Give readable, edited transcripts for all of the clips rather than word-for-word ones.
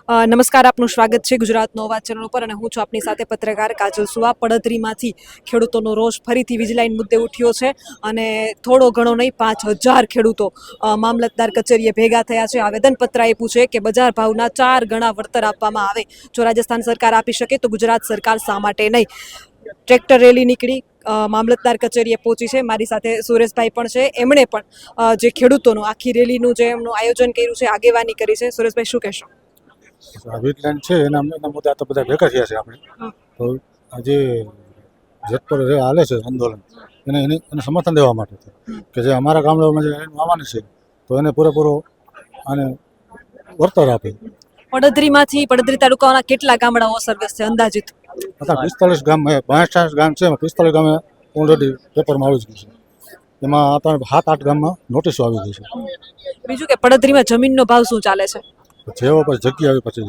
નમસ્કાર, આપનું સ્વાગત છે ગુજરાત નોવા ચેનલ ઉપર અને હું છું આપની સાથે પત્રકાર કાજલ સુવા. પડદરીમાંથી ખેડૂતોનો રોષ ફરીથી વીજ લાઈન મુદ્દે ઉઠ્યો છે અને થોડો ઘણો નહીં 5000 ખેડૂતો મામલતદાર કચેરીએ ભેગા થયા છે. આવેદનપત્ર આપ્યું છે કે બજાર ભાવના 4 ગણા વળતર આપવામાં આવે. જો રાજસ્થાન સરકાર આપી શકે તો ગુજરાત સરકાર શા માટે નહીં? ટ્રેક્ટર રેલી નીકળી મામલતદાર કચેરીએ પહોંચી છે. મારી સાથે સુરેશભાઈ પણ છે. એમણે પણ જે ખેડૂતોનું આખી રેલીનું જે એમનું આયોજન કર્યું છે, આગેવાની કરી છે. સુરેશભાઈ, શું કહેશો? વીજલાઈન છે એના મુદ્દે તો બધા ભેગા થયા છે આપણે. તો આજે જેતપુર જે હાલે છે આંદોલન એને સમર્થન દેવા માટે છે કે જે અમારા ગામડામાં જે લાઈન આવવાની છે તો એને પૂરેપૂરો આને વળતર આપે. પડદરી તાલુકાના કેટલા ગામડાઓ અસરગ્રસ્ત છે અંદાજિત? અત્યારે 45 ગામ 52 ગામ છે. 45 ગામે ઓલરેડી પેપરમાં આવી ગયું છે. એમાં અત્યારે 7-8 ગામમાં નોટિસો આવી ગઈ છે. બીજું કે પડદરીમાં જમીનનો ભાવ શું ચાલે છે? જેવો પછી જગ્યા આવી પછી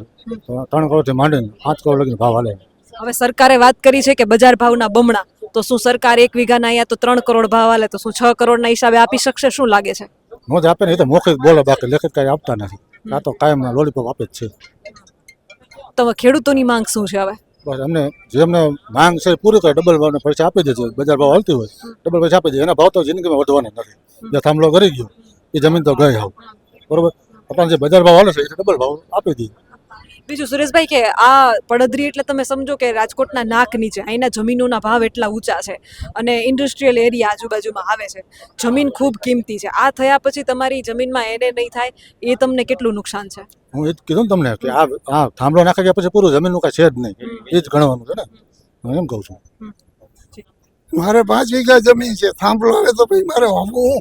3 કરોડથી માંડીને 5 કરોડ લગીને ભાવ હાલે. હવે સરકારે વાત કરી છે કે બજાર ભાવના બમણા, તો શું સરકાર 1 વીઘાના અહીંયા તો 3 કરોડ ભાવ હાલે, તો શું 6 કરોડના હિસાબે આપી શકશે? શું લાગે છે? નો જ આપે ને, એ તો મૌખિક બોલે, બાકી લેખિત કાંઈ આપતા નથી. આ તો કાયમના લોલીપોપ આપે જ છે. તો ખેડૂતોની માંગ શું છે હવે? બસ અમને જેમને માંગ છે પૂરી કરે, ડબલ ભાવને પૈસા આપી દેજો. બજાર ભાવ હાલતી હોય ડબલ પૈસા આપી દે. એના ભાવ તો જિંદગીમાં વધવાના નથી. જે થાંભલો કરી ગયો એ જમીન તો ગઈ આવ બરોબર. આપણને જે બજાર ભાવ હાલે છે એ ડબલ ભાવ આપી દઈએ. બીજું સુરેશભાઈ કે આ પડદરી એટલે તમે સમજો કે રાજકોટના નાક નીચે, અહીંના જમીનોના ભાવ એટલા ઊંચા છે અને ઇન્ડસ્ટ્રીયલ એરિયા આજુબાજુમાં આવે છે. જમીન ખૂબ કિંમતી છે. આ થયા પછી તમારી જમીનમાં એને નહીં થાય, એ તમને કેટલું નુકસાન છે? હું એ જ કીધું ને તમને કે આ થાંભલો નાખી ગયા પછી પૂરું જમીનનું કાંઈ છે જ નહીં. એ જ ગણવાનું છે ને, હું એમ કહું છું. મારે 5 વીઘા જમીન છે. થાંભલો આવે તો ભાઈ મારે વાવવું.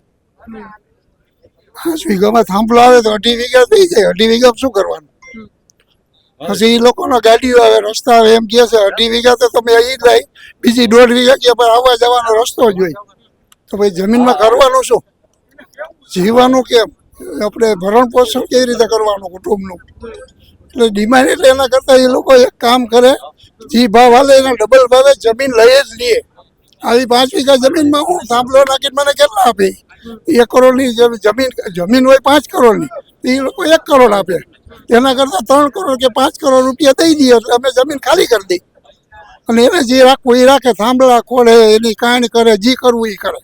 5 વીઘામાં થાંભલો આવે તો 2.5 વીઘા થઈ જાય. 2.5 વીઘા શું કરવાનું? પછી એ લોકોનો ગાડીઓ આવે, રસ્તા આવે, એમ કહે છે 2.5 વીઘા તો તમે અહીં જ લઈ, બીજી 1.5 વીઘા કે પર આવવા જવાનો રસ્તો જ હોય. તો ભાઈ જમીનમાં કરવાનું શું? જીવવાનું કેમ? આપણે ભરણ પોષણ કેવી રીતે કરવાનું કુટુંબનું? એટલે ડિમાન્ડ એટલે એના કરતાં એ લોકો એક કામ કરે, જે ભાવ હાલે એના ડબલ ભાવે જમીન લઈ જ લઈએ. આવી 5 વીઘા જમીનમાં હું થાંભલો નાખીને મને કેટલા આપે? 1 કરોડની જમીન હોય 5 કરોડની, એ લોકો 1 કરોડ આપે. એના કરતાં 3 કરોડ કે 5 કરોડ રૂપિયા દઈ દઈએ એટલે અમે જમીન ખાલી કરી દઈએ. અને એને જે રાખવું એ રાખે, થાંભલા ખોલે, એની કાંડ કરે, જે કરવું એ કરે.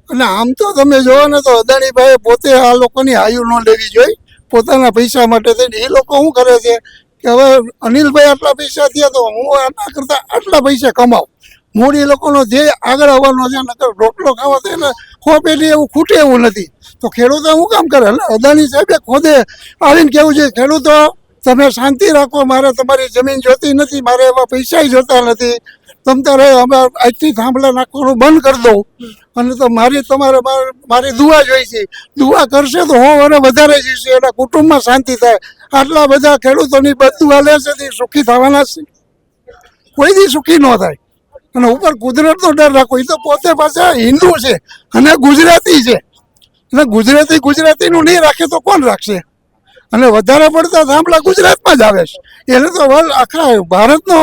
અને આમ તો તમે જોવો ને તો અદાણીભાઈ પોતે આ લોકોની આયુ ન લેવી જોઈએ પોતાના પૈસા માટે થઈને. એ લોકો શું કરે છે કે હવે અનિલભાઈ આટલા પૈસા થયા તો હું આના કરતાં આટલા પૈસા કમાઉં. મૂડી લોકોનો જે આગળ આવવાનો છે, નકર રોટલો ખાવા તો એને ખોપેલી એવું ખૂટે એવું નથી. તો ખેડૂતો શું કામ કરે? એટલે અદાણી સાહેબે ખુદે આવીને કેવું છે, ખેડૂતો તમે શાંતિ રાખો, મારે તમારી જમીન જોતી નથી, મારે એવા પૈસા જોતા નથી. તમ તારે અમે આજથી થાંભલા નાખવાનું બંધ કરી દઉં અને તો મારી દુઆ જોઈ છે. દુઆ કરશે તો અને વધારે જશે, એના કુટુંબમાં શાંતિ થાય. આટલા બધા ખેડૂતોની બદુઆ લેશે તે સુખી થવાના છે? કોઈ દી સુખી ન થાય. અને ઉપર કુદરતનો ડર રાખો. એ તો પોતે પાછા હિન્દુ છે અને ગુજરાતી છે. અને ગુજરાતીનું નહીં રાખે તો કોણ રાખશે? અને વધારે પડતા થાંભલા ગુજરાતમાં જ આવે છે. એને તો આખા ભારતનો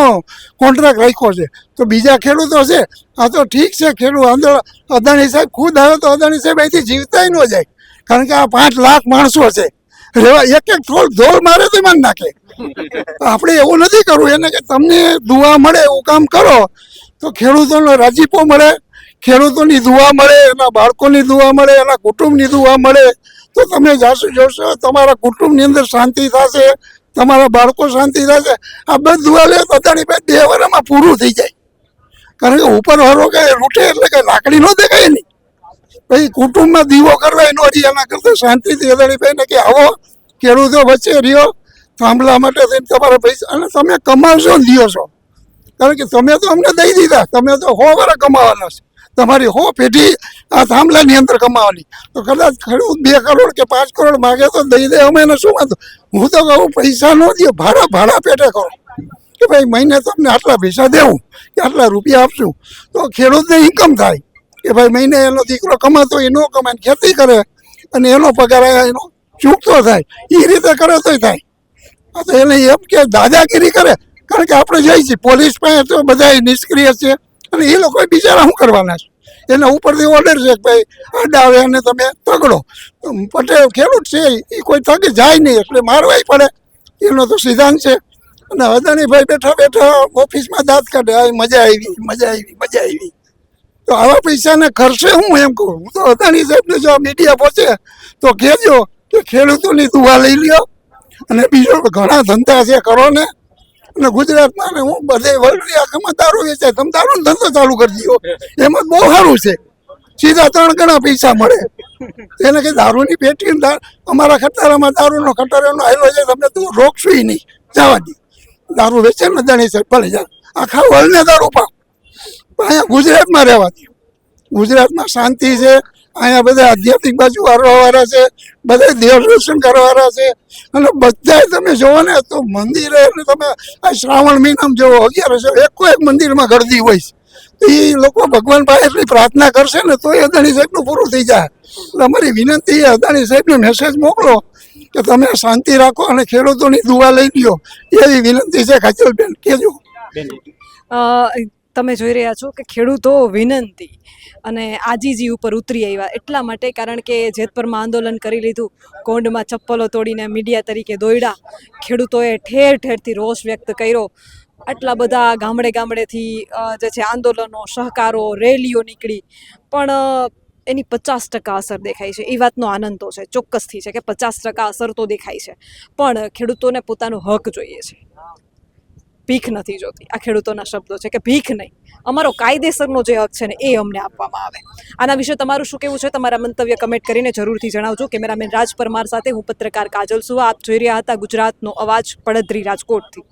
કોન્ટ્રાક્ટ રાખ્યો છે. તો બીજા ખેડૂતો છે, આ તો ઠીક છે ખેડૂત. અદાણી સાહેબ ખુદ આવે તો અદાણી સાહેબ અહીંથી જીવતા ન જાય, કારણ કે આ 5 લાખ માણસો છે. રેવા એક થોડ ધોળ મારે તો માન નાખે. આપણે એવું નથી કરવું. એને કે તમને દુઆ મળે એવું કામ કરો તો ખેડૂતોનો રાજીપો મળે, ખેડૂતોની દુઆ મળે, એના બાળકોની દુઆ મળે, એના કુટુંબની દુઆ મળે. તો તમે જોશો તમારા કુટુંબની અંદર શાંતિ થશે, તમારા બાળકો શાંતિ થશે. આ બધી દુઆ લે તો અદાણીભાઈ 2 વર્ષમાં પૂરું થઈ જાય. કારણ કે ઉપર વાળો કઈ રૂઠે એટલે કઈ લાકડી ન દેખાય નહીં. પછી કુટુંબમાં દીવો કરવા નો રહી. એના કરતાં શાંતિથી અદાણીભાઈને કે આવો ખેડૂતો વચ્ચે રહ્યો, થાંભલા માટે થઈને તમારા પૈસા અને તમે કમાવશો ને દિયો છો. કારણ કે તમે તો અમને દઈ દીધા, તમે તો 100 વર્ષ કમાવાના છે. તમારી 100 પેઢી આ થાંભલાની અંદર કમાવાની. તો કદાચ ખેડૂત 2 કરોડ કે 5 કરોડ માગે તો દઈ દે, અમે એને શું વાંધો? હું તો કહું પૈસા ન દો, ભાડા પેટે કરો કે ભાઈ મહિને તમને આટલા પૈસા દેવું કે આટલા રૂપિયા આપશું. તો ખેડૂતને ઇન્કમ થાય કે ભાઈ મહિને એનો દીકરો કમાતો એ ન કમાય, ખેતી કરે અને એનો પગાર એનો ચૂકતો થાય. એ રીતે કરે તોય થાય. આ તો એને એમ કે દાદાગીરી કરે. કારણ કે આપણે જઈએ છીએ પોલીસ પાસે તો બધા નિષ્ક્રિય છે અને એ લોકો બિચારા શું કરવાના છે? એના ઉપરથી ઓર્ડર છે કે ભાઈ આડા આવે અને તમે તગડો. પટેલ ખેડૂત છે એ કોઈ તગે જાય નહીં એટલે મારવાય પડે. એનો તો સિદ્ધાંત છે. અને અદાણીભાઈ બેઠા બેઠા ઓફિસમાં દાંત કાઢે, આ મજા આવી મજા આવી મજા આવી. તો આવા પૈસાને ખર્ચે હું એમ કહું. હું તો અદાણી સાહેબને જો મીડિયા પહોંચે તો કહેજો કે ખેડૂતોની દુઆ લઈ લ્યો, અને બીજો ઘણા ધંધા છે કરો ને. અને ગુજરાતમાં ને હું બધે વર્લ્ડ આખામાં દારૂ વેચાય, તમે દારૂનો ધંધો ચાલુ કરી દો, એમાં બહુ સારું છે, સીધા 3 ગણા પૈસા મળે. એને કે દારૂની પેટી અમારા ખટારામાં દારૂનો ખટારાનો આવેલો છે, તમને તું રોકશું નહીં, જવા દે. દારૂ વેચે ને અદાણી સાહેબ ભલે જાય, આખા વર્લ્ડને દારૂ પાવ. અહીંયા ગુજરાતમાં રહેવા દો. ગુજરાતમાં શાંતિ છે, અહીંયા બધા આધ્યાત્મિક બાજુ વાળા છે, બધા દેવ દર્શન કરવાવાળા છે. અને બધા તમે જોવો ને તો મંદિરે એટલે તમે આ શ્રાવણ મહિનામાં જોવો 11 એક મંદિરમાં ગરદી હોય છે. એ લોકો ભગવાન પાસે એટલી પ્રાર્થના કરશે ને તો એ અદાણી સાહેબનું પૂરું થઈ જાય. એટલે અમારી વિનંતી એ અદાણી સાહેબને મેસેજ મોકલો કે તમે શાંતિ રાખો અને ખેડૂતોની દુઆ લઈ લ્યો, એવી વિનંતી છે. કાજલબેન કહેજો. તમે જોઈ રહ્યા છો કે ખેડૂતો વિનંતી અને આજીજી ઉપર ઉતરી આવ્યા એટલા માટે, કારણ કે જેતપુરમાં આંદોલન કરી લીધું, કોંડમાં ચપ્પલો તોડીને મીડિયા તરીકે દોડ્યા, ખેડૂતોએ ઠેર ઠેરથી રોષ વ્યક્ત કર્યો. આટલા બધા ગામડેથી જે છે આંદોલનો, સહકારો, રેલીઓ નીકળી, પણ એની 50% અસર દેખાય છે. એ વાતનો આનંદ તો છે, ચોક્કસથી છે કે 50% અસર તો દેખાય છે, પણ ખેડૂતોને પોતાનો હક જોઈએ છે, ભીખ નથી જોતી. આ ખેડૂતોના શબ્દો છે કે ભીખ નહીં, અમારો કાયદેસરનો જે હક છે ને એ અમને આપવામાં આવે. આના વિશે તમારું શું કહેવું છે? તમારા મંતવ્ય કમેન્ટ કરીને જરૂરથી જણાવજો. કેમેરામેન રાજ પરમાર સાથે હું પત્રકાર કાજલ સુવા. આપ જોઈ રહ્યા હતા ગુજરાતનો અવાજ, પડદરી, રાજકોટથી.